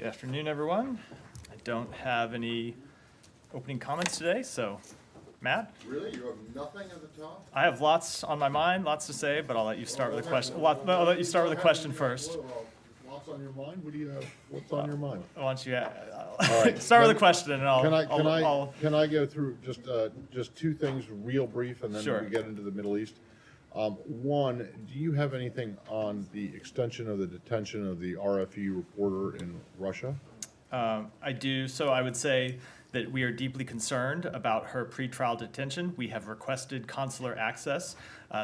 Good afternoon, everyone. I don't have any opening comments today, so Matt? Really? You have nothing at the top? I have lots on my mind, lots to say, but I'll let you start with a question. I'll let you start with a question first. Lots on your mind? What do you have? What's on your mind? Why don't you All right. start with a question, and Can I go through just two things real brief, and then Sure. we get into the Middle East? One, do you have anything on the extension of the detention of the RFE reporter in Russia? I do. So I would say that we are deeply concerned about her pretrial detention. We have requested consular access.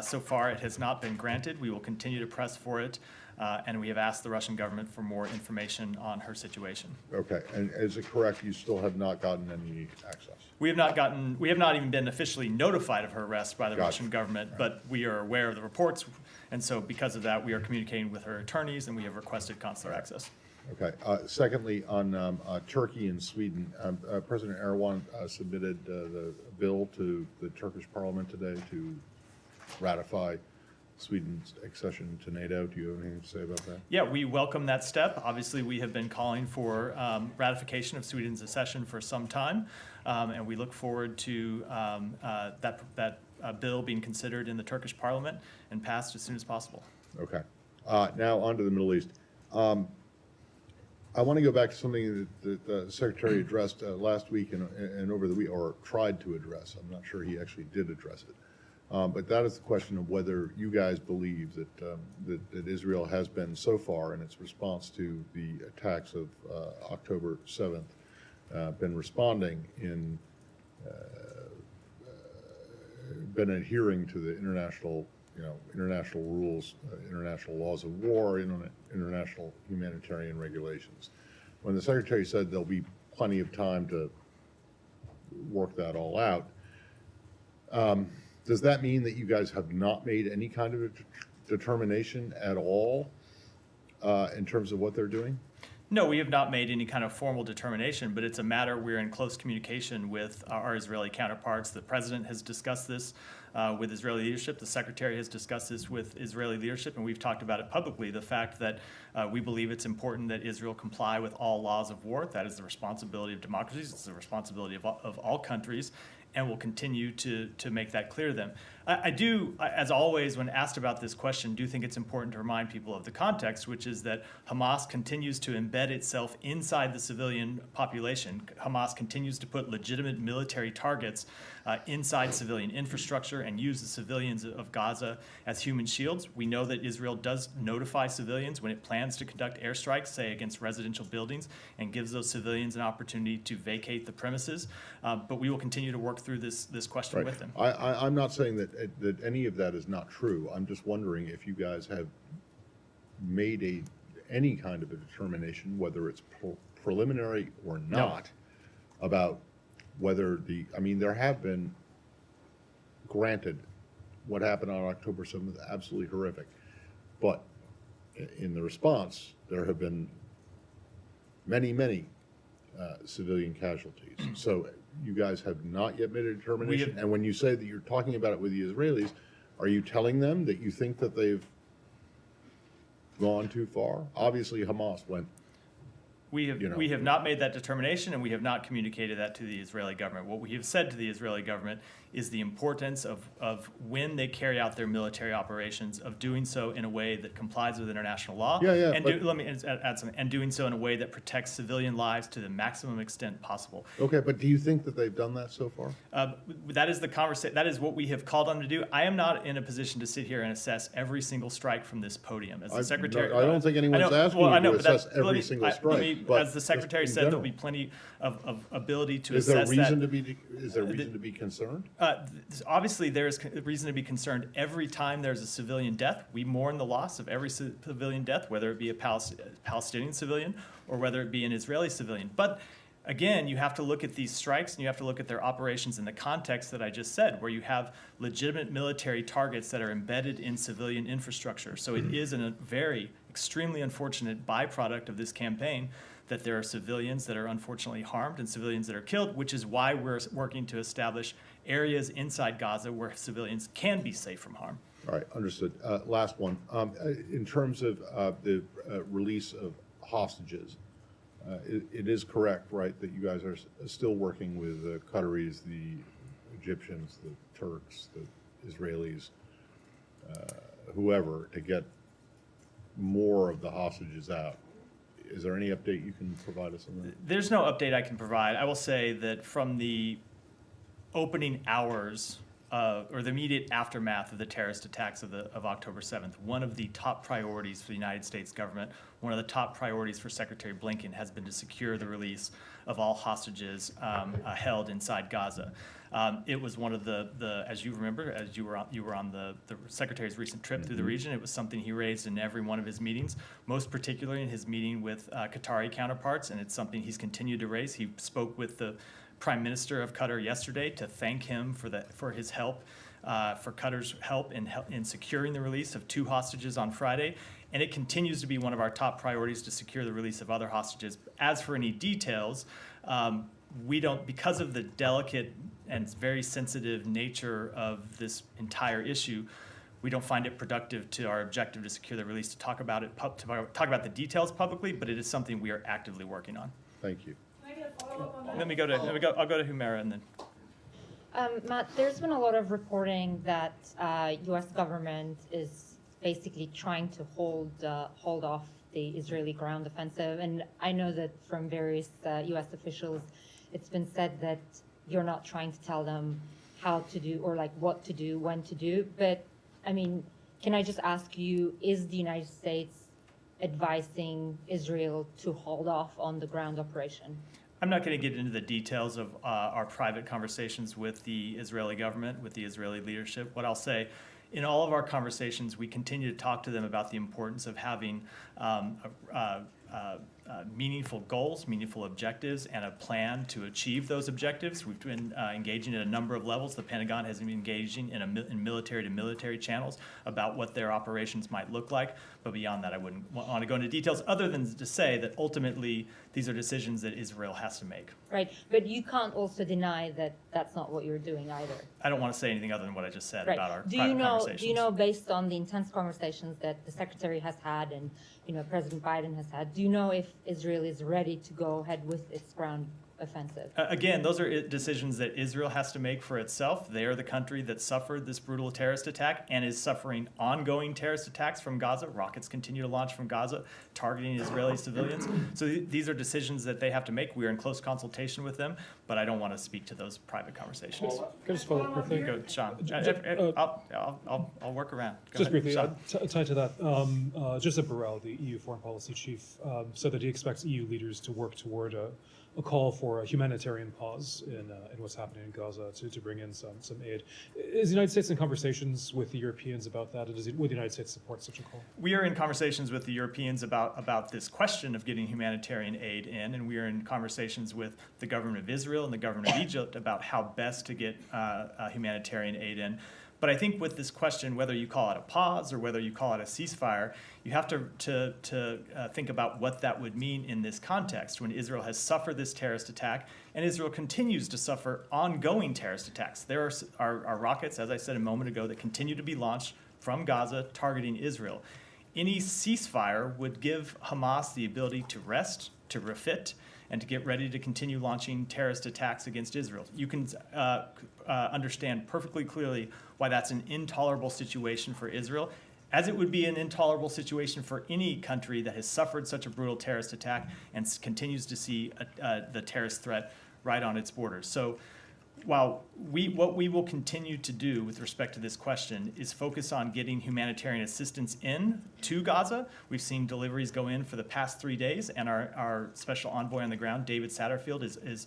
So far, it has not been granted. We will continue to press for it, and we have asked the Russian government for more information on her situation. Okay, and is it correct you still have not gotten any access? We have not even been officially notified of her arrest by the Russian government, but we are aware of the reports, and so because of that, we are communicating with her attorneys, and we have requested consular access. Okay. Secondly, on Turkey and Sweden, President Erdogan submitted the bill to the Turkish parliament today to ratify Sweden's accession to NATO. Do you have anything to say about that? Yeah, we welcome that step. Obviously, we have been calling for ratification of Sweden's accession for some time, and we look forward to that bill being considered in the Turkish parliament and passed as soon as possible. Okay. Now on to the Middle East. I want to go back to something that the Secretary addressed last week and over the week, or tried to address. I'm not sure he actually did address it. But that is the question of whether you guys believe that Israel has been so far in its response to the attacks of October 7th, been responding in, been adhering to the international rules, international laws of war, international humanitarian regulations. When the Secretary said there'll be plenty of time to work that all out, does that mean that you guys have not made any kind of a determination at all in terms of what they're doing? No, we have not made any kind of formal determination, but it's a matter we're in close communication with our Israeli counterparts. The President has discussed this with Israeli leadership. The Secretary has discussed this with Israeli leadership, and we've talked about it publicly, the fact that we believe it's important that Israel comply with all laws of war. That is the responsibility of democracies. It's the responsibility of all countries, and we'll continue to make that clear to them. I do, as always, when asked about this question, do think it's important to remind people of the context, which is that Hamas continues to embed itself inside the civilian population. Hamas continues to put legitimate military targets inside civilian infrastructure and use the civilians of Gaza as human shields. We know that Israel does notify civilians when it plans to conduct airstrikes, say against residential buildings, and gives those civilians an opportunity to vacate the premises. But we will continue to work through this question with them. I'm not saying that any of that is not true. I'm just wondering if you guys have made any kind of a determination, whether it's preliminary or not, about whether there have been, granted, what happened on October 7th, absolutely horrific, but in the response, there have been many civilian casualties. So you guys have not yet made a determination. And when you say that you're talking about it with the Israelis, are you telling them that you think that they've gone too far? Obviously, Hamas went. We have not made that determination, and we have not communicated that to the Israeli government. What we have said to the Israeli government is the importance of when they carry out their military operations, of doing so in a way that complies with international law. Let me add something. And doing so in a way that protects civilian lives to the maximum extent possible. Okay, but do you think that they've done that so far? That is the conversation. That is what we have called on to do. I am not in a position to sit here and assess every single strike from this podium. As the Secretary, I don't think anyone's asking you to assess every single strike. As the Secretary said, there'll be plenty of ability to assess that. Is there reason to be concerned? Obviously, there is reason to be concerned every time there's a civilian death. We mourn the loss of every civilian death, whether it be a Palestinian civilian or whether it be an Israeli civilian. But again, you have to look at these strikes and you have to look at their operations in the context that I just said, where you have legitimate military targets that are embedded in civilian infrastructure. So it is a very extremely unfortunate byproduct of this campaign that there are civilians that are unfortunately harmed and civilians that are killed, which is why we're working to establish areas inside Gaza where civilians can be safe from harm. All right, understood. Last one. In terms of the release of hostages, It is correct, right, that you guys are still working with the Qataris, the Egyptians, the Turks, the Israelis, whoever, to get more of the hostages out. Is there any update you can provide us on that? There's no update I can provide. I will say that from the opening hours or the immediate aftermath of the terrorist attacks of October 7th, one of the top priorities for the United States government, one of the top priorities for Secretary Blinken has been to secure the release of all hostages held inside Gaza. It was one of the as you remember, as you were on the Secretary's recent trip through the region, it was something he raised in every one of his meetings, most particularly in his meeting with Qatari counterparts, and it's something he's continued to raise. He spoke with the Prime Minister of Qatar yesterday to thank him for his help, for Qatar's help in securing the release of 2 hostages on Friday. And it continues to be one of our top priorities to secure the release of other hostages. As for any details, we don't, because of the delicate and very sensitive nature of this entire issue, we don't find it productive to our objective to secure the release to talk about it, to talk about the details publicly, but it is something we are actively working on. Thank you. I'll go to Humera and then. Matt, there's been a lot of reporting that U.S. government is basically trying to hold off the Israeli ground offensive, and I know that from various U.S. officials, it's been said that you're not trying to tell them how to do or like what to do, when to do. But I mean, can I just ask you, is the United States advising Israel to hold off on the ground operation? I'm not going to get into the details of our private conversations with the Israeli government, with the Israeli leadership. What I'll say, in all of our conversations, we continue to talk to them about the importance of having meaningful goals, meaningful objectives, and a plan to achieve those objectives. We've been engaging at a number of levels. The Pentagon has been engaging in military-to-military channels about what their operations might look like. But beyond that, I wouldn't want to go into details other than to say that ultimately these are decisions that Israel has to make. Right, but you can't also deny that that's not what you're doing either. I don't want to say anything other than what I just said about our private conversations. Do you know, based on the intense conversations that the Secretary has had and President Biden has had, do you know if Israel is ready to go ahead with its ground offensive? Again, those are decisions that Israel has to make for itself. They are the country that suffered this brutal terrorist attack and is suffering ongoing terrorist attacks from Gaza. Rockets continue to launch from Gaza, targeting Israeli civilians. So these are decisions that they have to make. We are in close consultation with them, but I don't want to speak to those private conversations. Can I just follow up quickly? Go, Sean. I'll work around. Go just ahead, briefly, Sean. tied to that, Joseph Borrell, the EU foreign policy chief, said that he expects EU leaders to work toward a call for a humanitarian pause in what's happening in Gaza to bring in some aid. Is the United States in conversations with the Europeans about that? Would the United States support such a call? We are in conversations with the Europeans about this question of getting humanitarian aid in, and we are in conversations with the government of Israel and the government of Egypt about how best to get humanitarian aid in. But I think with this question, whether you call it a pause or whether you call it a ceasefire, you have to think about what that would mean in this context when Israel has suffered this terrorist attack and Israel continues to suffer ongoing terrorist attacks. There are rockets, as I said a moment ago, that continue to be launched from Gaza targeting Israel. Any ceasefire would give Hamas the ability to rest, to refit, and to get ready to continue launching terrorist attacks against Israel. You can understand perfectly clearly why that's an intolerable situation for Israel, as it would be an intolerable situation for any country that has suffered such a brutal terrorist attack and continues to see the terrorist threat right on its borders. So while what we will continue to do with respect to this question is focus on getting humanitarian assistance in to Gaza. We've seen deliveries go in for the past 3 days, and our special envoy on the ground, David Satterfield, is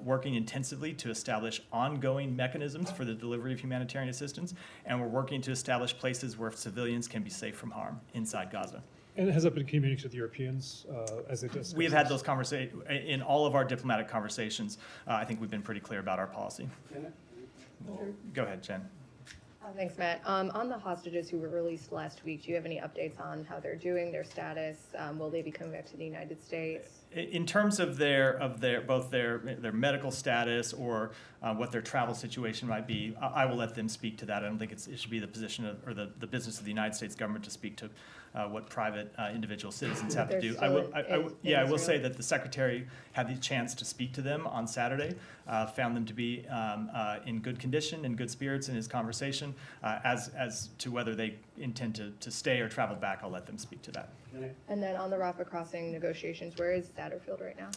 working intensively to establish ongoing mechanisms for the delivery of humanitarian assistance, and we're working to establish places where civilians can be safe from harm inside Gaza. And has that been communicated to the Europeans as they discuss? We have had those conversations in all of our diplomatic conversations. I think we've been pretty clear about our policy. Go ahead, Jen. Thanks, Matt. On the hostages who were released last week, do you have any updates on how they're doing, their status? Will they be coming back to the United States? In terms of both their medical status or what their travel situation might be, I will let them speak to that. I don't think it should be the position or the business of the United States government to speak to what private individual citizens have to do. I will say that the Secretary had the chance to speak to them on Saturday, found them to be in good condition, in good spirits in his conversation. As to whether they intend to stay or travel back, I'll let them speak to that. And then on the Rafa Crossing negotiations, where is Satterfield right now?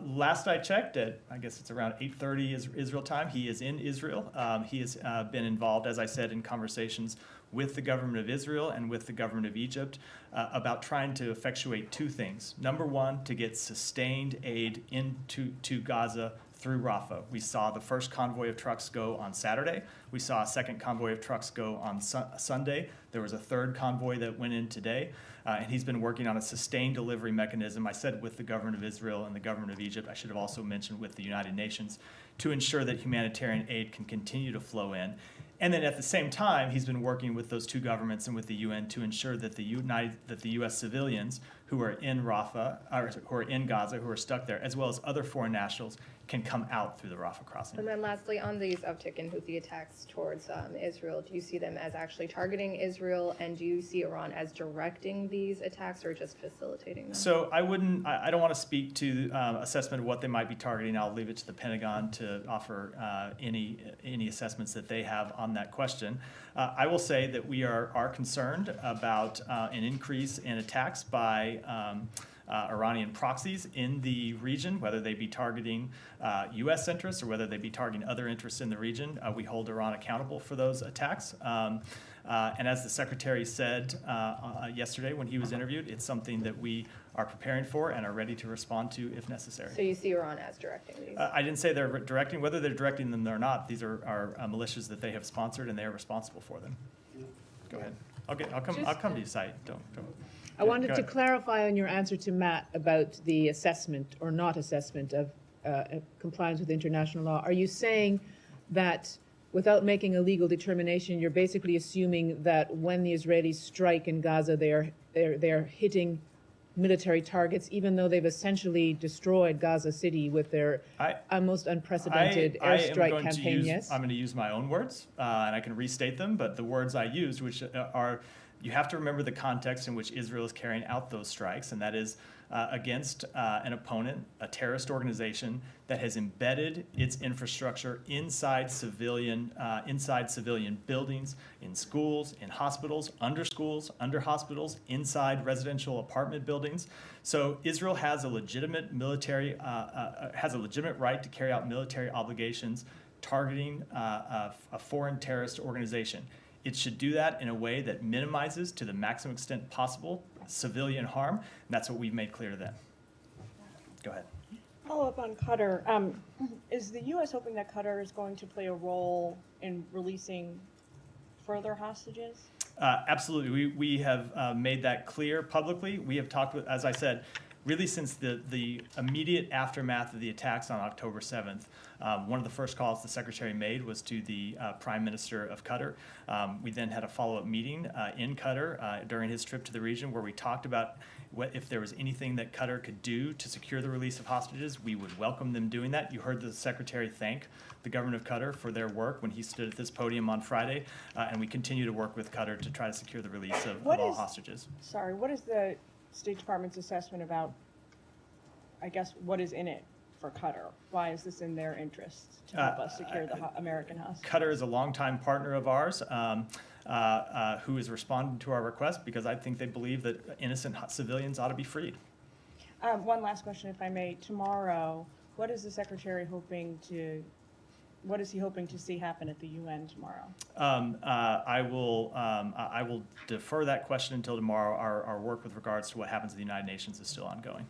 Last I checked, I guess it's around 8:30 Israel time, he is in Israel. He has been involved, as I said, in conversations with the government of Israel and with the government of Egypt about trying to effectuate two things. Number one, to get sustained aid into Gaza through Rafah. We saw the first convoy of trucks go on Saturday. We saw a second convoy of trucks go on Sunday. There was a third convoy that went in today. And he's been working on a sustained delivery mechanism, I said, with the government of Israel and the government of Egypt. I should have also mentioned with the United Nations, to ensure that humanitarian aid can continue to flow in. And then at the same time, he's been working with those two governments and with the UN to ensure that the U.S. civilians who are in Rafah, or who are in Gaza, who are stuck there, as well as other foreign nationals, can come out through the Rafa Crossing. And then lastly, on these uptick in Houthi attacks towards Israel, do you see them as actually targeting Israel, and do you see Iran as directing these attacks or just facilitating them? So I don't want to speak to assessment of what they might be targeting. I'll leave it to the Pentagon to offer any assessments that they have on that question. I will say that we are concerned about an increase in attacks by Iranian proxies in the region, whether they be targeting U.S. interests or whether they be targeting other interests in the region. We hold Iran accountable for those attacks. And as the Secretary said yesterday when he was interviewed, it's something that we are preparing for and are ready to respond to if necessary. So you see Iran as directing these? I didn't say they're directing. Whether they're directing them or not, these are militias that they have sponsored and they are responsible for them. Go ahead. I'll come to you, Said. Don't. I wanted to clarify on your answer to Matt about the assessment or not assessment of compliance with international law. Are you saying that without making a legal determination, you're basically assuming that when the Israelis strike in Gaza, they're hitting military targets, even though they've essentially destroyed Gaza City with their most unprecedented airstrike campaign? Yes, I'm going to use my own words, and I can restate them. But the words I used, which are, you have to remember the context in which Israel is carrying out those strikes, and that is against an opponent, a terrorist organization that has embedded its infrastructure inside civilian buildings, in schools, in hospitals, under hospitals, inside residential apartment buildings. So Israel has a legitimate right to carry out military obligations targeting a foreign terrorist organization. It should do that in a way that minimizes, to the maximum extent possible, civilian harm, and that's what we've made clear to them. Go ahead. Follow up on Qatar. Is the U.S. hoping that Qatar is going to play a role in releasing further hostages? Absolutely. We have made that clear publicly. We have talked with, as I said, really since the immediate aftermath of the attacks on October 7th, one of the first calls the Secretary made was to the Prime Minister of Qatar. We then had a follow-up meeting in Qatar during his trip to the region where we talked about if there was anything that Qatar could do to secure the release of hostages. We would welcome them doing that. You heard the Secretary thank the government of Qatar for their work when he stood at this podium on Friday, and we continue to work with Qatar to try to secure the release of all hostages. Sorry, what is the State Department's assessment about, I guess, what is in it for Qatar? Why is this in their interest to help us secure the American hostages? Qatar is a longtime partner of ours who has responded to our request because I think they believe that innocent civilians ought to be freed. One last question, if I may. Tomorrow, what is the Secretary hoping to see happen at the UN tomorrow? I will defer that question until tomorrow. Our work with regards to what happens at the United Nations is still ongoing.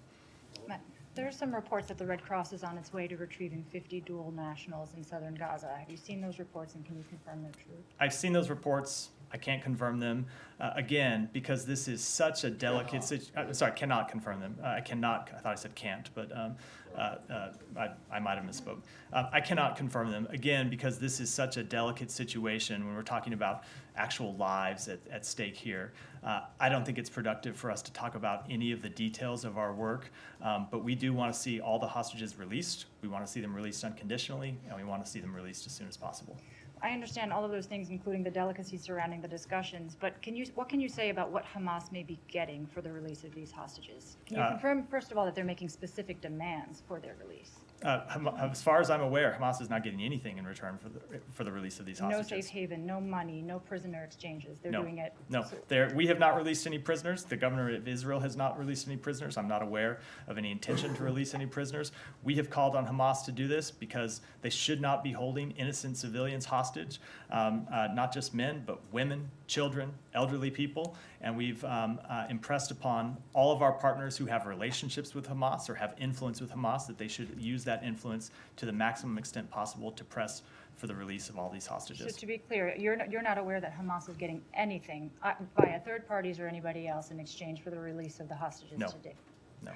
There are some reports that the Red Cross is on its way to retrieving 50 dual nationals in southern Gaza. Have you seen those reports, and can you confirm they're true? I've seen those reports. I can't confirm them. Again, because this is such a delicate situation. Sorry, cannot confirm them. I cannot, I thought I said can't, but I might have misspoke. I cannot confirm them, again, because this is such a delicate situation when we're talking about actual lives at stake here. I don't think it's productive for us to talk about any of the details of our work, but we do want to see all the hostages released. We want to see them released unconditionally, and we want to see them released as soon as possible. I understand all of those things, including the delicacies surrounding the discussions, but what can you say about what Hamas may be getting for the release of these hostages? Can you confirm, first of all, that they're making specific demands for their release? As far as I'm aware, Hamas is not getting anything in return for the release of these hostages. No safe haven, no money, no prisoner exchanges. They're doing it. No, we have not released any prisoners. The governor of Israel has not released any prisoners. I'm not aware of any intention to release any prisoners. We have called on Hamas to do this because they should not be holding innocent civilians hostage, not just men, but women, children, elderly people. And we've impressed upon all of our partners who have relationships with Hamas or have influence with Hamas that they should use that influence to the maximum extent possible to press for the release of all these hostages. So to be clear, you're not aware that Hamas is getting anything via third parties or anybody else in exchange for the release of the hostages No. today? No.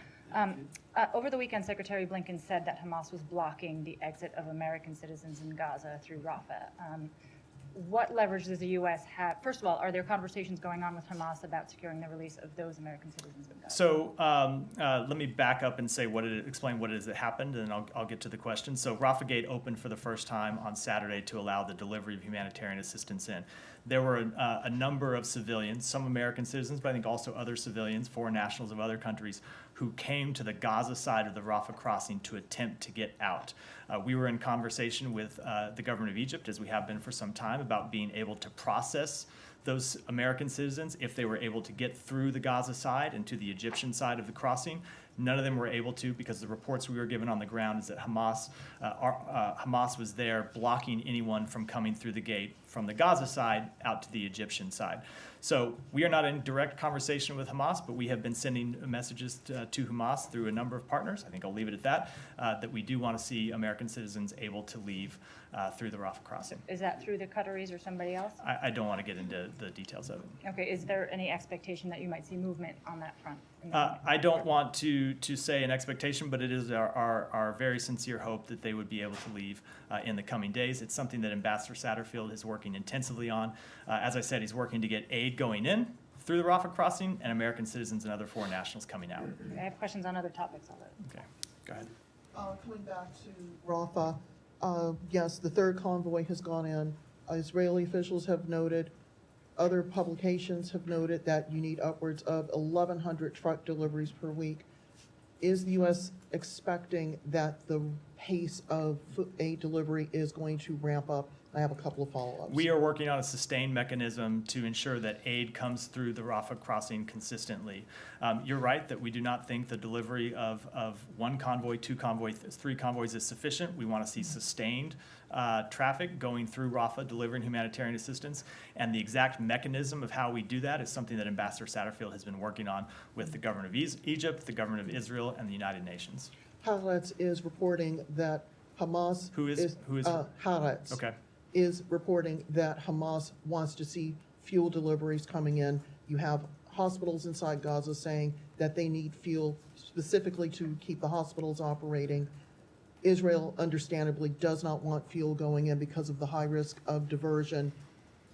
Over the weekend, Secretary Blinken said that Hamas was blocking the exit of American citizens in Gaza through Rafah. What leverage does the U.S. have? First of all, are there conversations going on with Hamas about securing the release of those American citizens in Gaza? So let me back up and say explain what it is that happened, and then I'll get to the question. So Rafah Gate opened for the first time on Saturday to allow the delivery of humanitarian assistance in. There were a number of civilians, some American citizens, but I think also other civilians, foreign nationals of other countries, who came to the Gaza side of the Rafa Crossing to attempt to get out. We were in conversation with the government of Egypt, as we have been for some time, about being able to process those American citizens if they were able to get through the Gaza side and to the Egyptian side of the crossing. None of them were able to because the reports we were given on the ground is that Hamas was there blocking anyone from coming through the gate from the Gaza side out to the Egyptian side. So we are not in direct conversation with Hamas, but we have been sending messages to Hamas through a number of partners. I think I'll leave it at that, that we do want to see American citizens able to leave through the Rafah crossing. Is that through the Qataris or somebody else? I don't want to get into the details of it. Okay, is there any expectation that you might see movement on that front? I don't want to say an expectation, but it is our very sincere hope that they would be able to leave in the coming days. It's something that Ambassador Satterfield is working intensively on. As I said, he's working to get aid going in through the Rafah crossing and American citizens and other foreign nationals coming out. I have questions on other topics. Okay, go ahead. Coming back to Rafah, yes, the third convoy has gone in. Israeli officials have noted, other publications have noted that you need upwards of 1,100 truck deliveries per week. Is the U.S. expecting that the pace of aid delivery is going to ramp up? I have a couple of follow-ups. We are working on a sustained mechanism to ensure that aid comes through the Rafah crossing consistently. You're right that we do not think the delivery of one convoy, two convoys, three convoys is sufficient. We want to see sustained traffic going through Rafah, delivering humanitarian assistance. And the exact mechanism of how we do that is something that Ambassador Satterfield has been working on with the government of Egypt, the government of Israel, and the United Nations. Haaretz is reporting that Hamas Who is Haaretz. Okay. Is reporting that Hamas wants to see fuel deliveries coming in. You have hospitals inside Gaza saying that they need fuel specifically to keep the hospitals operating. Israel, understandably, does not want fuel going in because of the high risk of diversion.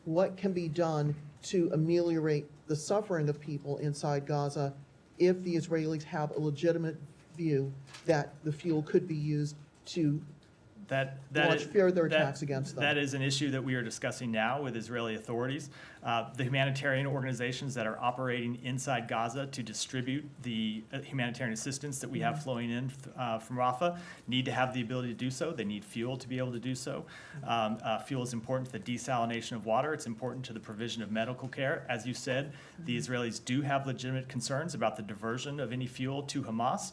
What can be done to ameliorate the suffering of people inside Gaza if the Israelis have a legitimate view that the fuel could be used to launch further attacks against them? That is an issue that we are discussing now with Israeli authorities. The humanitarian organizations that are operating inside Gaza to distribute the humanitarian assistance that we have flowing in from Rafah need to have the ability to do so. They need fuel to be able to do so. Fuel is important to the desalination of water. It's important to the provision of medical care. As you said, the Israelis do have legitimate concerns about the diversion of any fuel to Hamas.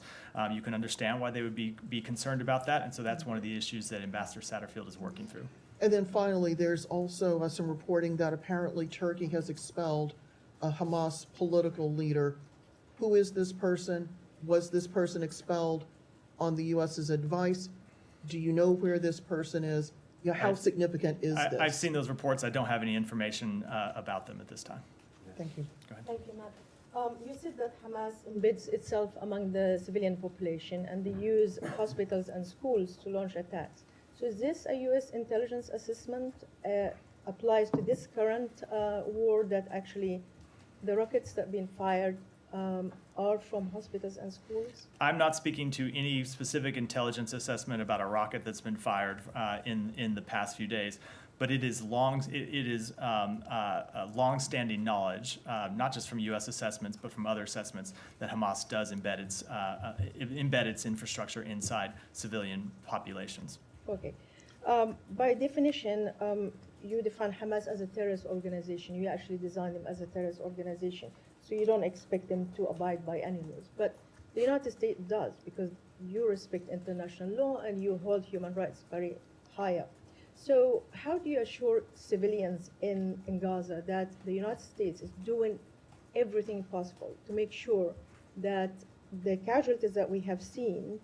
You can understand why they would be concerned about that, and so that's one of the issues that Ambassador Satterfield is working through. And then finally, there's also some reporting that apparently Turkey has expelled a Hamas political leader. Who is this person? Was this person expelled on the U.S.'s advice? Do you know where this person is? You know, how significant is this? I've seen those reports. I don't have any information about them at this time. Thank you. Go ahead. Thank you, Matt. You said that Hamas embeds itself among the civilian population and they use hospitals and schools to launch attacks. So is this a U.S. intelligence assessment applies to this current war that actually the rockets that have been fired are from hospitals and schools? I'm not speaking to any specific intelligence assessment about a rocket that's been fired in the past few days, but it is long-standing knowledge, not just from U.S. assessments, but from other assessments, that Hamas does embed its infrastructure inside civilian populations. Okay. By definition, you define Hamas as a terrorist organization. You actually design them as a terrorist organization. So you don't expect them to abide by any laws. But the United States does, because you respect international law and you hold human rights very high up. So how do you assure civilians in Gaza that the United States is doing everything possible to make sure that the casualties that we have seen,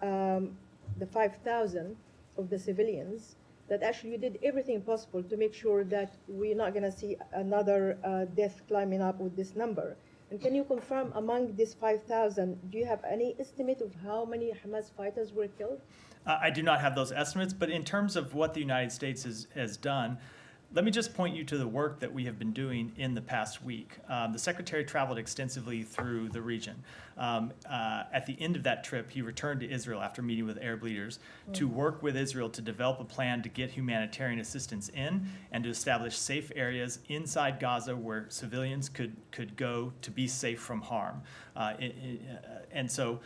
the 5,000 of the civilians, that actually you did everything possible to make sure that we're not going to see another death climbing up with this number? And can you confirm among these 5,000, do you have any estimate of how many Hamas fighters were killed? I do not have those estimates, but in terms of what the United States has done, let me just point you to the work that we have been doing in the past week. The Secretary traveled extensively through the region. At the end of that trip, he returned to Israel after meeting with Arab leaders to work with Israel to develop a plan to get humanitarian assistance in and to establish safe areas inside Gaza where civilians could go to be safe from harm. And so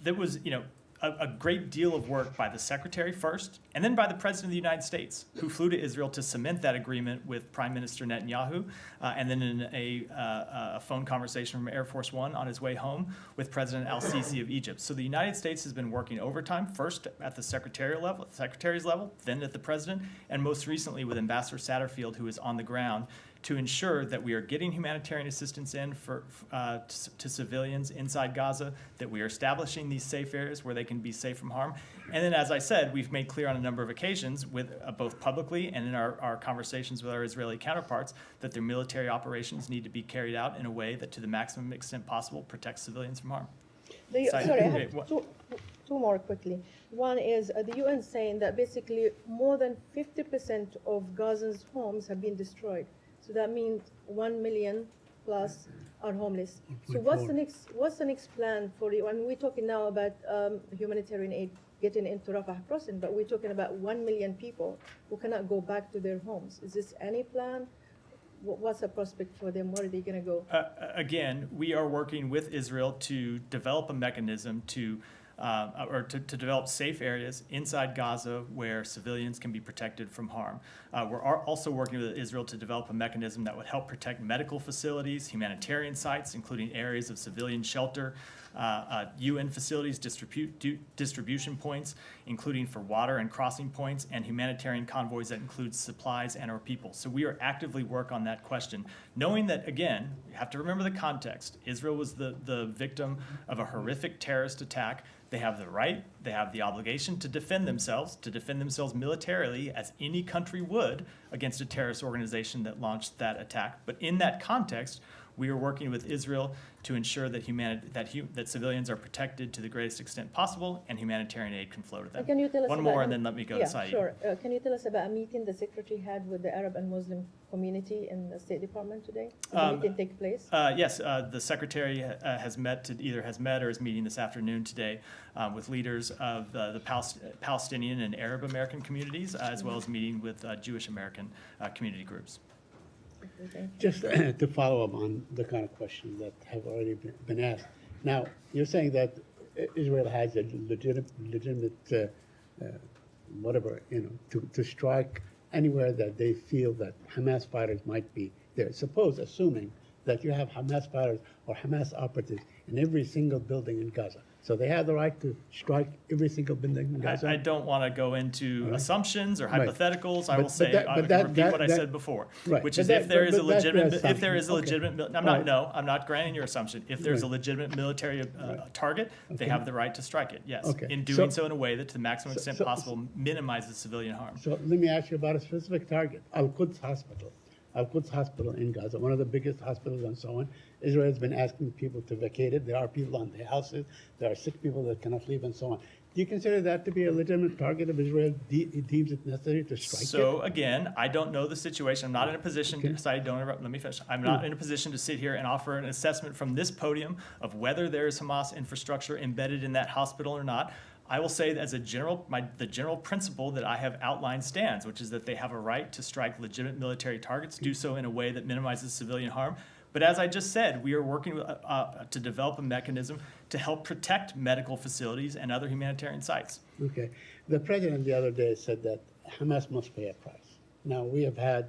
there was, a great deal of work by the Secretary first, and then by the President of the United States, who flew to Israel to cement that agreement with Prime Minister Netanyahu, and then in a phone conversation from Air Force One on his way home with President al-Sisi of Egypt. So the United States has been working overtime, first at the Secretary's level, then at the President, and most recently with Ambassador Satterfield, who is on the ground, to ensure that we are getting humanitarian assistance in to civilians inside Gaza, that we are establishing these safe areas where they can be safe from harm. And then, as I said, we've made clear on a number of occasions, with both publicly and in our conversations with our Israeli counterparts, that their military operations need to be carried out in a way that, to the maximum extent possible, protects civilians from harm. Sorry, I have two more quickly. One is the UN saying that basically more than 50% of Gazans' homes have been destroyed. So that means 1 million plus are homeless. So what's the next plan for you? And we're talking now about humanitarian aid getting into Rafa Crossing, but we're talking about 1 million people who cannot go back to their homes. Is this any plan? What's the prospect for them? Where are they going to go? Again, we are working with Israel to develop a mechanism to develop safe areas inside Gaza where civilians can be protected from harm. We're also working with Israel to develop a mechanism that would help protect medical facilities, humanitarian sites, including areas of civilian shelter, UN facilities, distribution points, including for water and crossing points, and humanitarian convoys that include supplies and our people. So we are actively working on that question, knowing that, again, you have to remember the context. Israel was the victim of a horrific terrorist attack. They have the right, they have the obligation to defend themselves militarily, as any country would against a terrorist organization that launched that attack. But in that context, we are working with Israel to ensure that that civilians are protected to the greatest extent possible, and humanitarian aid can flow to them. Can you tell us One more, and then let me go to Saeed. Sure. Can you tell us about a meeting the Secretary had with the Arab and Muslim community in the State Department today? Did the meeting take place? Yes, the Secretary has met or is meeting this afternoon today with leaders of the Palestinian and Arab American communities, as well as meeting with Jewish American community groups. Just to follow up on the kind of questions that have already been asked. Now, you're saying that Israel has a legitimate to strike anywhere that they feel that Hamas fighters might be there. Assuming that you have Hamas fighters or Hamas operatives in every single building in Gaza. So they have the right to strike every single building in Gaza? I don't want to go into assumptions or Right. hypotheticals. I But- will say, but that- I but can that- repeat that- what I that- said before, Right. which But is that- if there is a but that's your legitimate, if there assumption. is a Okay. legitimate, All right. I'm not granting your assumption. If there's a Right. legitimate military target, they have the right to strike it, yes. Okay. In doing So- so in a way that to the maximum extent so- possible minimizes civilian harm. So let me ask you about a specific target, Al-Quds Hospital. Al-Quds Hospital in Gaza, one of the biggest hospitals and so on. Israel has been asking people to vacate it. There are people on their houses. There are sick people that cannot leave and so on. Do you consider that to be a legitimate target if Israel deems it necessary to strike it? So again, I don't know the situation. I'm not in a position to say, don't interrupt, let me finish. I'm not in a position to sit here and offer an assessment from this podium of whether there is Hamas infrastructure embedded in that hospital or not. I will say that as a general, the general principle that I have outlined stands, which is that they have a right to strike legitimate military targets, do so in a way that minimizes civilian harm. But as I just said, we are working to develop a mechanism to help protect medical facilities and other humanitarian sites. Okay. The president the other day said that Hamas must pay a price. Now, we have had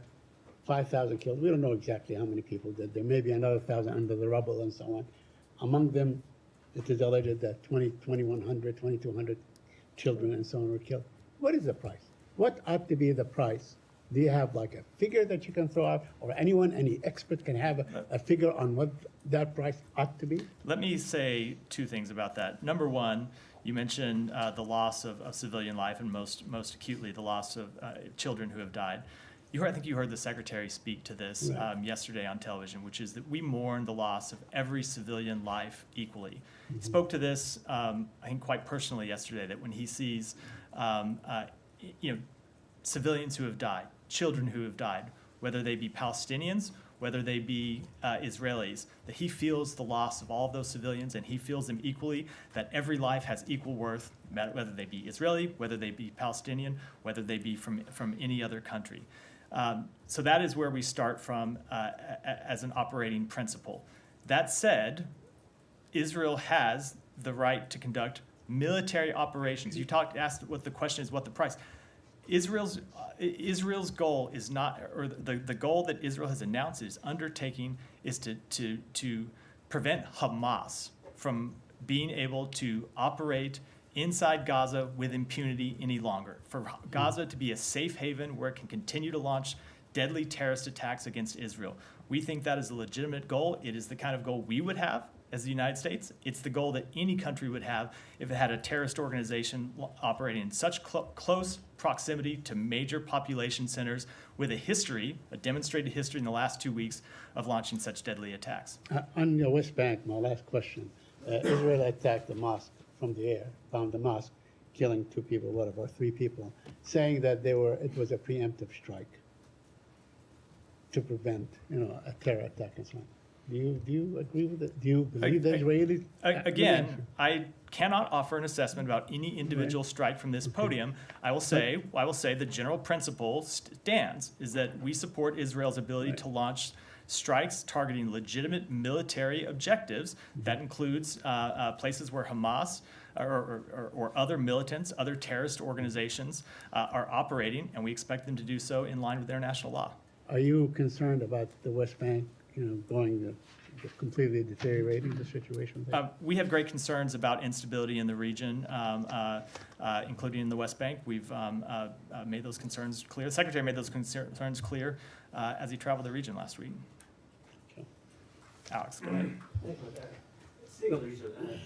5,000 killed. We don't know exactly how many people did. There may be another 1,000 under the rubble and so on. Among them, it is alleged that 2,100, 2,200 children and so on were killed. What is the price? What ought to be the price? Do you have like a figure that you can throw out, or anyone, any expert can have a figure on what that price ought to be? Let me say two things about that. Number one, you mentioned the loss of civilian life, and most acutely the loss of children who have died. I think you heard the secretary speak to this yesterday on television, which is that we mourn the loss of every civilian life equally. He spoke to this, I think, quite personally yesterday, that when he sees, civilians who have died, children who have died, whether they be Palestinians, whether they be Israelis, that he feels the loss of all of those civilians, and he feels them equally, that every life has equal worth, whether they be Israeli, whether they be Palestinian, whether they be from any other country. So that is where we start from as an operating principle. That said, Israel has the right to conduct military operations. You asked what the question is, what the price. Israel's goal is not, or the goal that Israel has announced is undertaking is to prevent Hamas from being able to operate inside Gaza with impunity any longer. For Gaza to be a safe haven where it can continue to launch deadly terrorist attacks against Israel. We think that is a legitimate goal. It is the kind of goal we would have as the United States. It's the goal that any country would have if it had a terrorist organization operating in such close proximity to major population centers with a demonstrated history in the last 2 weeks of launching such deadly attacks. On the West Bank, my last question. Israel attacked the mosque from the air, found the mosque, killing 2 people, 3 people, saying that it was a preemptive strike to prevent, a terror attack and so on. Do you agree with it? Do you believe the Israelis? Again, I cannot offer an assessment about any individual strike from this podium. I will say the general principle stands is that we support Israel's ability to launch strikes targeting legitimate military objectives. That includes places where Hamas or other militants, other terrorist organizations are operating, and we expect them to do so in line with international law. Are you concerned about the West Bank, going completely deteriorating the situation there? We have great concerns about instability in the region, including in the West Bank. We've made those concerns clear. The Secretary made those concerns clear as he traveled the region last week. Okay. Alex, go ahead.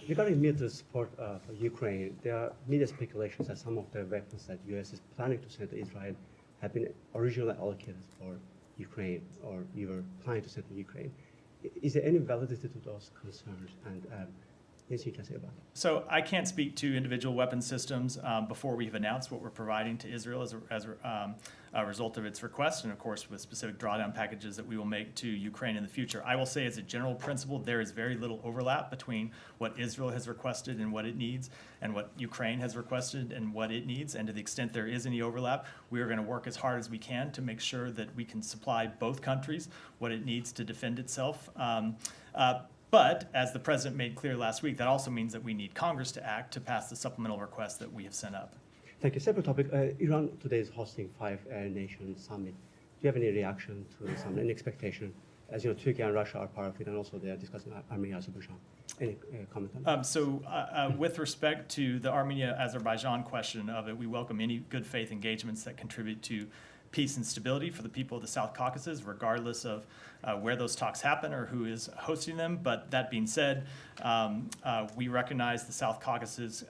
Regarding military support for Ukraine, there are media speculations that some of the weapons that U.S. is planning to send to Israel have been originally allocated for Ukraine, or we were planning to send to Ukraine. Is there any validity to those concerns, and anything you can say about it? So I can't speak to individual weapon systems before we've announced what we're providing to Israel as a result of its request, and of course with specific drawdown packages that we will make to Ukraine in the future. I will say as a general principle, there is very little overlap between what Israel has requested and what it needs, and what Ukraine has requested and what it needs. And to the extent there is any overlap, we are going to work as hard as we can to make sure that we can supply both countries what it needs to defend itself. But as the president made clear last week, that also means that we need Congress to act to pass the supplemental request that we have sent up. Thank you. Separate topic. Iran today is hosting 5 nation summit. Do you have any reaction to the summit, any expectation as you know, Turkey and Russia are part of it, and also they are discussing Armenia, Azerbaijan. Any comment on that? With respect to the Armenia-Azerbaijan question of it, we welcome any good faith engagements that contribute to peace and stability for the people of the South Caucasus, regardless of where those talks happen or who is hosting them. But that being said, we recognize the South Caucasus'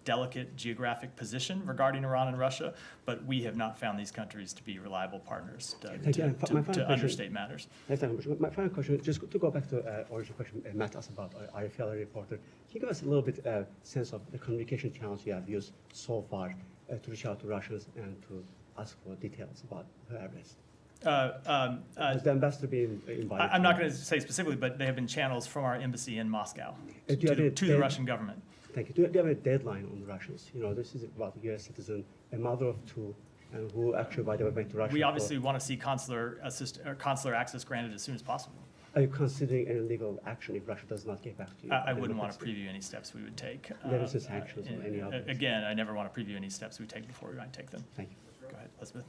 delicate geographic position regarding Iran and Russia, but we have not found these countries to be reliable partners to understate matters. My final question, just to go back to the original question Matt asked about RFL reporter, can you give us a little bit sense of the communication channels you have used so far to reach out to Russians and to ask for details about her arrest? Has the ambassador been invited? I'm not going to say specifically, but they have been channels from our embassy in Moscow to the Russian government. Thank you. Do you have a deadline on the Russians? You know, this is about a U.S. citizen, a mother of two, and who actually, by the way, went to Russia. We obviously want to see consular access granted as soon as possible. Are you considering any legal action if Russia does not get back to you? I wouldn't want to preview any steps we would take. There is sanctions or any other. Again, I never want to preview any steps we take before we might take them. Thank you. Go ahead, Elizabeth.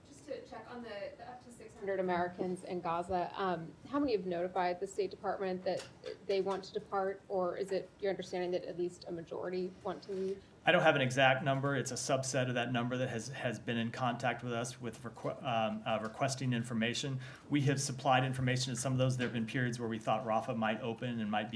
Just to check on the up to 600 Americans in Gaza, how many have notified the State Department that they want to depart, or is it your understanding that at least a majority want to leave? I don't have an exact number. It's a subset of that number that has been in contact with us with requesting information. We have supplied information to some of those. There have been periods where we thought Rafah might open and it might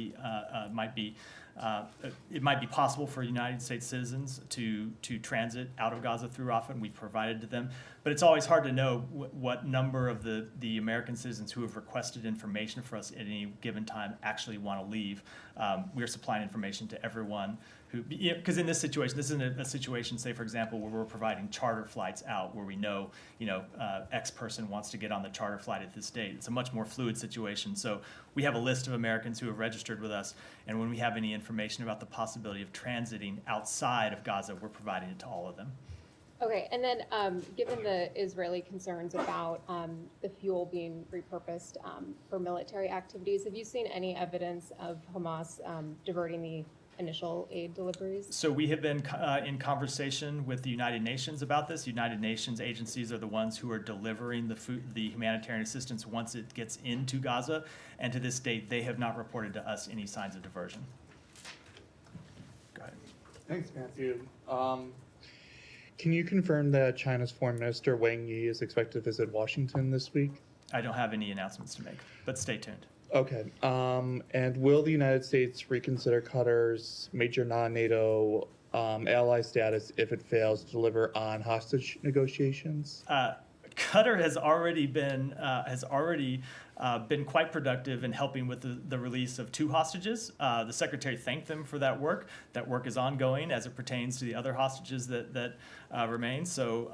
be possible for United States citizens to transit out of Gaza through Rafah, and we've provided to them. But it's always hard to know what number of the American citizens who have requested information for us at any given time actually want to leave. We're supplying information to everyone who, because in this situation, this isn't a situation, say, for example, where we're providing charter flights out where we know, X person wants to get on the charter flight at this date. It's a much more fluid situation. So we have a list of Americans who have registered with us, and when we have any information about the possibility of transiting outside of Gaza, we're providing it to all of them. Okay, and then given the Israeli concerns about the fuel being repurposed for military activities, have you seen any evidence of Hamas diverting the initial aid deliveries? So we have been in conversation with the United Nations about this. United Nations agencies are the ones who are delivering the humanitarian assistance once it gets into Gaza, and to this date, they have not reported to us any signs of diversion. Go ahead. Thanks, Matthew. Can you confirm that China's Foreign Minister Wang Yi is expected to visit Washington this week? I don't have any announcements to make, but stay tuned. Okay. And will the United States reconsider Qatar's major non-NATO ally status if it fails to deliver on hostage negotiations? Qatar has already been quite productive in helping with the release of 2 hostages. The Secretary thanked them for that work. That work is ongoing as it pertains to the other hostages that remain. So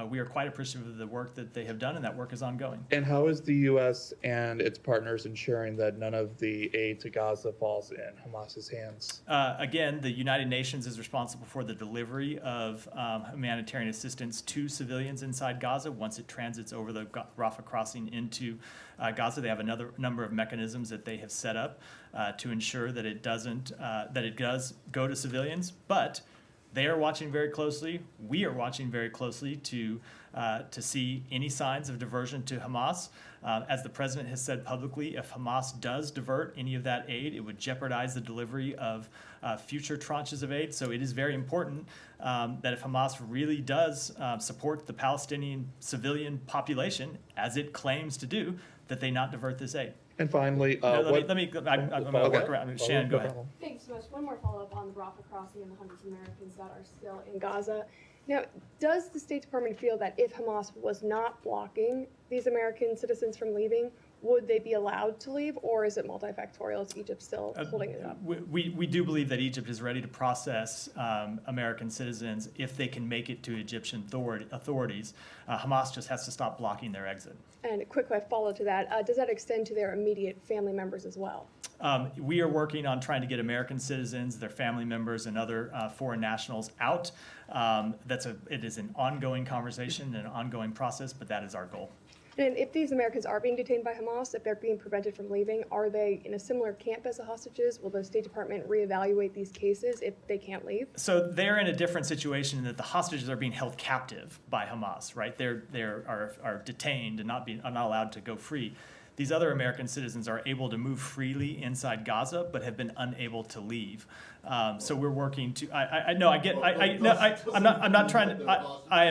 we are quite appreciative of the work that they have done, and that work is ongoing. And how is the U.S. and its partners ensuring that none of the aid to Gaza falls in Hamas's hands? Again, the United Nations is responsible for the delivery of humanitarian assistance to civilians inside Gaza once it transits over the Rafa Crossing into Gaza. They have another number of mechanisms that they have set up to ensure that it does go to civilians, but they are watching very closely. We are watching very closely to see any signs of diversion to Hamas. As the president has said publicly, if Hamas does divert any of that aid, it would jeopardize the delivery of future tranches of aid. So it is very important that if Hamas really does support the Palestinian civilian population, as it claims to do, that they not divert this aid. And finally, I'm going to work around. Shannon, go ahead. Thanks so much. One more follow-up on the Rafa Crossing and the hundreds of Americans that are still in Gaza. Now, does the State Department feel that if Hamas was not blocking these American citizens from leaving, would they be allowed to leave, or is it multifactorial? Is Egypt still holding it up? We do believe that Egypt is ready to process American citizens if they can make it to Egyptian authorities. Hamas just has to stop blocking their exit. And a quick follow to that, does that extend to their immediate family members as well? We are working on trying to get American citizens, their family members, and other foreign nationals out. It is an ongoing conversation and an ongoing process, but that is our goal. And if these Americans are being detained by Hamas, if they're being prevented from leaving, are they in a similar camp as the hostages? Will the State Department reevaluate these cases if they can't leave? So they're in a different situation in that the hostages are being held captive by Hamas, right? They are detained and not allowed to go free. These other American citizens are able to move freely inside Gaza, but have been unable to leave. So we're working to. I am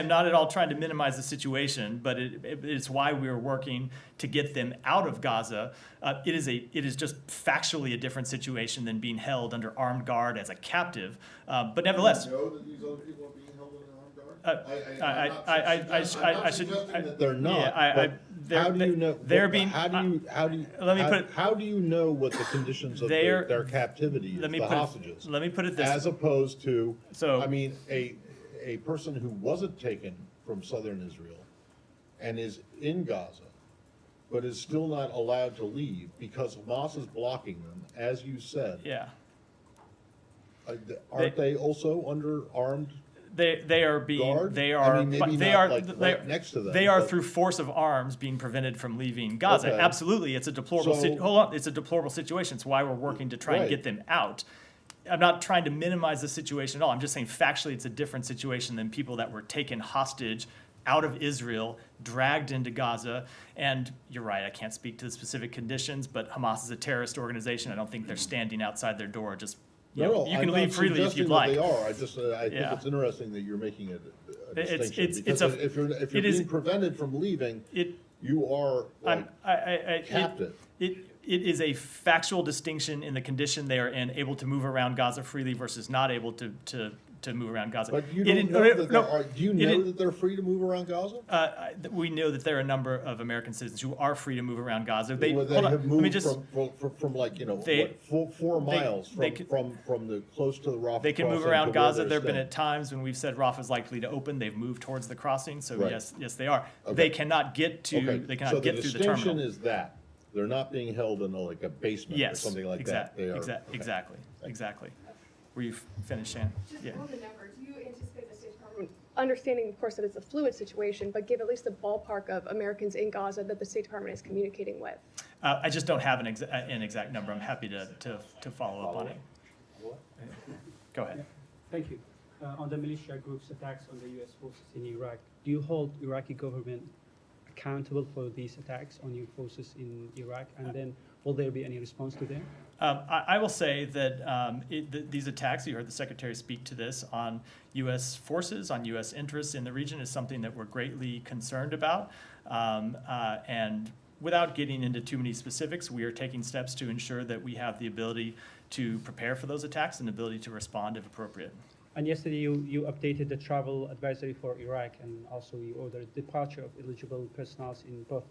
not at all trying to minimize the situation, but it's why we're working to get them out of Gaza. It is just factually a different situation than being held under armed guard as a captive. But nevertheless. Do you know that these other people are being held under armed guard? I should. That they're not. Yeah, how do you know? They're being. How do you know what the conditions of their captivity is? The hostages. Let me put it this way. As opposed to, I mean, a person who wasn't taken from southern Israel and is in Gaza, but is still not allowed to leave because Hamas is blocking them, as you said. Yeah. Aren't they also under armed? They are being guard? they are I mean, but they are right next to them. They are through force of arms being prevented from leaving Gaza. Okay. Absolutely, it's a deplorable. It's a deplorable situation. It's why we're working to try and get them out. I'm not trying to minimize the situation at all. I'm just saying factually, it's a different situation than people that were taken hostage out of Israel, dragged into Gaza. And you're right, I can't speak to the specific conditions, but Hamas is a terrorist organization. I don't think they're standing outside their door just. You can leave freely if you'd like. They are. I think it's interesting that you're making a distinction because if you're being prevented from leaving, you are captive. It is a factual distinction in the condition they are in, able to move around Gaza freely versus not able to move around Gaza. But you don't know that do you know that they're free to move around Gaza? We know that there are a number of American citizens who are free to move around Gaza. They have moved from like 4 miles from the close to the Rafa. They can move around Gaza. There have been at times when we've said Rafa is likely to open. They've moved towards the crossing. So yes, they are. Okay. They cannot get to. Okay. They cannot get through the terminal. So the distinction is that they're not being held in a basement or something like that. They are, exactly. Were you finished, Shannon? Just on the number, do you anticipate the State Department, understanding, of course, that it's a fluid situation, but give at least a ballpark of Americans in Gaza that the State Department is communicating with? I just don't have an exact number. I'm happy to follow up on it. Go ahead. Thank you. On the militia groups' attacks on the U.S. forces in Iraq, do you hold Iraqi government accountable for these attacks on your forces in Iraq? And then will there be any response to them? I will say that these attacks, you heard the Secretary speak to this, on U.S. forces, on U.S. interests in the region is something that we're greatly concerned about. And without getting into too many specifics, we are taking steps to ensure that we have the ability to prepare for those attacks and the ability to respond if appropriate. And yesterday you updated the travel advisory for Iraq, and also you ordered departure of eligible personnel in both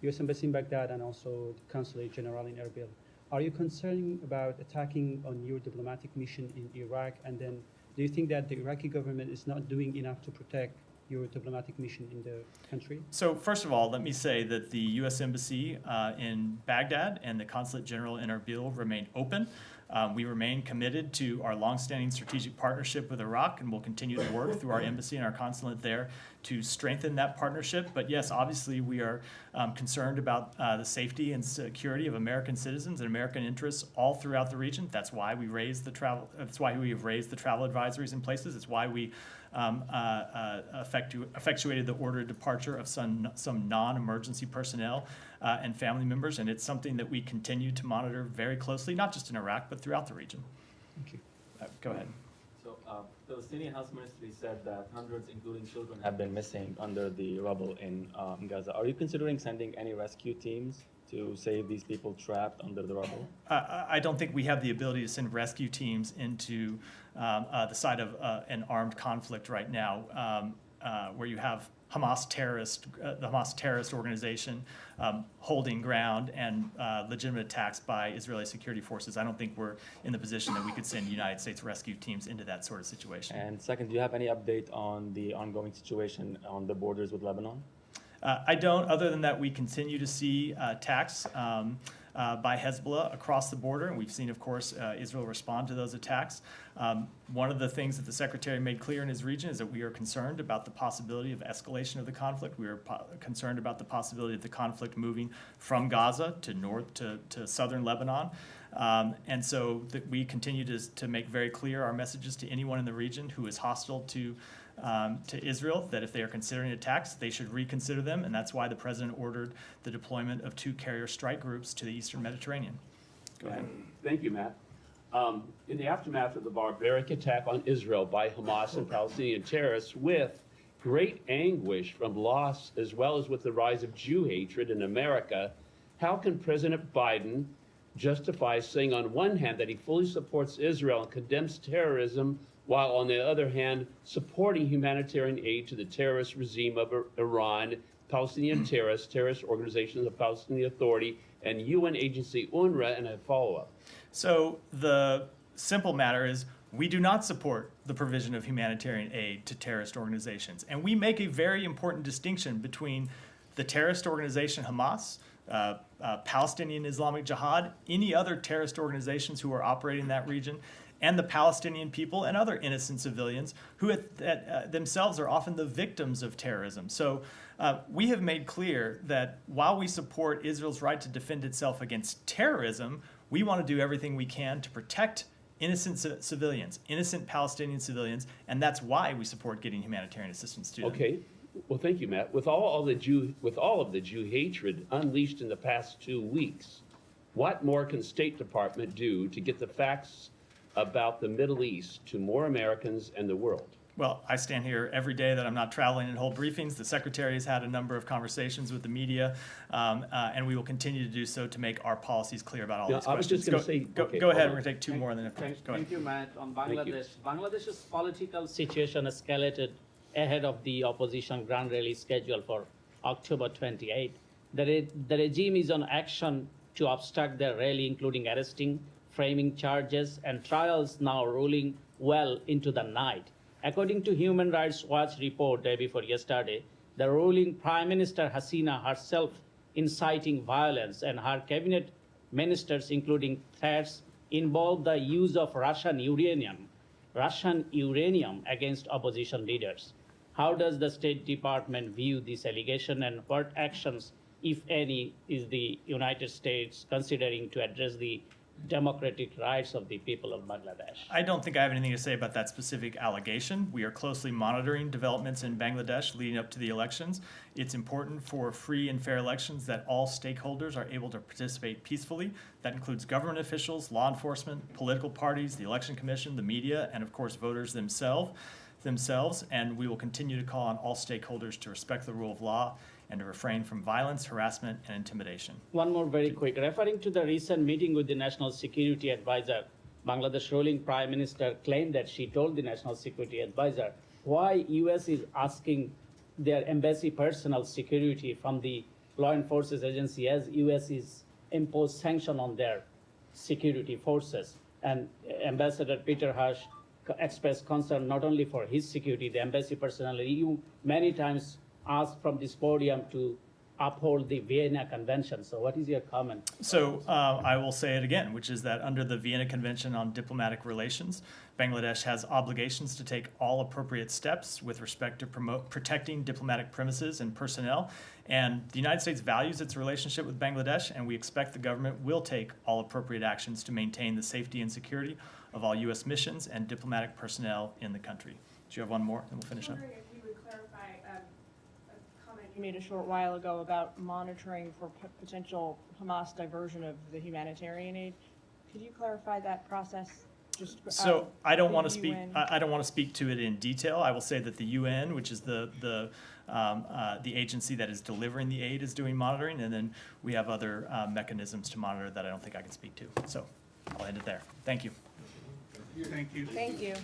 U.S. Embassy in Baghdad and also the Consulate General in Erbil. Are you concerned about attacking on your diplomatic mission in Iraq? And then do you think that the Iraqi government is not doing enough to protect your diplomatic mission in the country? So first of all, let me say that the U.S. Embassy in Baghdad and the Consulate General in Erbil remain open. We remain committed to our longstanding strategic partnership with Iraq, and we'll continue to work through our embassy and our consulate there to strengthen that partnership. But yes, obviously we are concerned about the safety and security of American citizens and American interests all throughout the region. That's why we raised the travel. That's why we have raised the travel advisories in places. It's why we effectuated the order of departure of some non-emergency personnel and family members, and it's something that we continue to monitor very closely, not just in Iraq, but throughout the region. Thank you. Go ahead. So the Palestinian House Ministry said that hundreds, including children, have been missing under the rubble in Gaza. Are you considering sending any rescue teams to save these people trapped under the rubble? I don't think we have the ability to send rescue teams into the site of an armed conflict right now, where you have the Hamas terrorist organization holding ground and legitimate attacks by Israeli security forces. I don't think we're in the position that we could send United States rescue teams into that sort of situation. And second, do you have any update on the ongoing situation on the borders with Lebanon? I don't, other than that we continue to see attacks by Hezbollah across the border, and we've seen, of course, Israel respond to those attacks. One of the things that the Secretary made clear in his region is that we are concerned about the possibility of escalation of the conflict. We are concerned about the possibility of the conflict moving from Gaza to southern Lebanon. And so we continue to make very clear our messages to anyone in the region who is hostile to Israel, that if they are considering attacks, they should reconsider them, and that's why the President ordered the deployment of 2 carrier strike groups to the eastern Mediterranean. Go ahead. Thank you, Matt. In the aftermath of the barbaric attack on Israel by Hamas and Palestinian terrorists, with great anguish from loss as well as with the rise of Jew hatred in America, how can President Biden justify saying on one hand that he fully supports Israel and condemns terrorism, while on the other hand supporting humanitarian aid to the terrorist regime of Iran, Palestinian terrorist organizations of Palestinian Authority, and UN agency UNRWA? And a follow-up. So the simple matter is we do not support the provision of humanitarian aid to terrorist organizations. And we make a very important distinction between the terrorist organization Hamas, Palestinian Islamic Jihad, any other terrorist organizations who are operating in that region, and the Palestinian people and other innocent civilians who themselves are often the victims of terrorism. So we have made clear that while we support Israel's right to defend itself against terrorism, we want to do everything we can to protect innocent civilians, innocent Palestinian civilians, and that's why we support getting humanitarian assistance to them. Okay. Well, thank you, Matt. With all of the Jew hatred unleashed in the past 2 weeks, what more can State Department do to get the facts about the Middle East to more Americans and the world? Well, I stand here every day that I'm not traveling and hold briefings. The Secretary has had a number of conversations with the media, and we will continue to do so to make our policies clear about all these questions. I was just going to say... Go ahead, we're going to take 2 more. And then Thank you, Matt. On Bangladesh, Bangladesh's political situation escalated ahead of the opposition grand rally scheduled for October 28. The regime is on action to obstruct their rally, including arresting, framing charges, and trials now rolling well into the night. According to Human Rights Watch report day before yesterday, the ruling Prime Minister Hasina herself inciting violence, and her cabinet ministers, including threats, involve the use of Russian uranium against opposition leaders. How does the State Department view this allegation, and what actions, if any, is the United States considering to address the democratic rights of the people of Bangladesh? I don't think I have anything to say about that specific allegation. We are closely monitoring developments in Bangladesh leading up to the elections. It's important for free and fair elections that all stakeholders are able to participate peacefully. That includes government officials, law enforcement, political parties, the election commission, the media, and of course voters themselves. And we will continue to call on all stakeholders to respect the rule of law and to refrain from violence, harassment, and intimidation. One more very quick. Referring to the recent meeting with the National Security Advisor, Bangladesh ruling Prime Minister claimed that she told the National Security Advisor why U.S. is asking their embassy personnel security from the law enforcement agency, as U.S. is imposed sanction on their security forces. And Ambassador Peter Hush expressed concern not only for his security, the embassy personnel in the EU many times asked from this podium to uphold the Vienna Convention. So what is your comment? So I will say it again, which is that under the Vienna Convention on Diplomatic Relations, Bangladesh has obligations to take all appropriate steps with respect to protecting diplomatic premises and personnel. And the United States values its relationship with Bangladesh, and we expect the government will take all appropriate actions to maintain the safety and security of all U.S. missions and diplomatic personnel in the country. Do you have one more, and we'll finish up? I'm wondering if you would clarify a comment you made a short while ago about monitoring for potential Hamas diversion of the humanitarian aid. Could you clarify that process? So I don't want to speak. I don't want to speak to it in detail. I will say that the UN, which is the agency that is delivering the aid, is doing monitoring, and then we have other mechanisms to monitor that I don't think I can speak to. So I'll end it there. Thank you. Thank you. Thank you.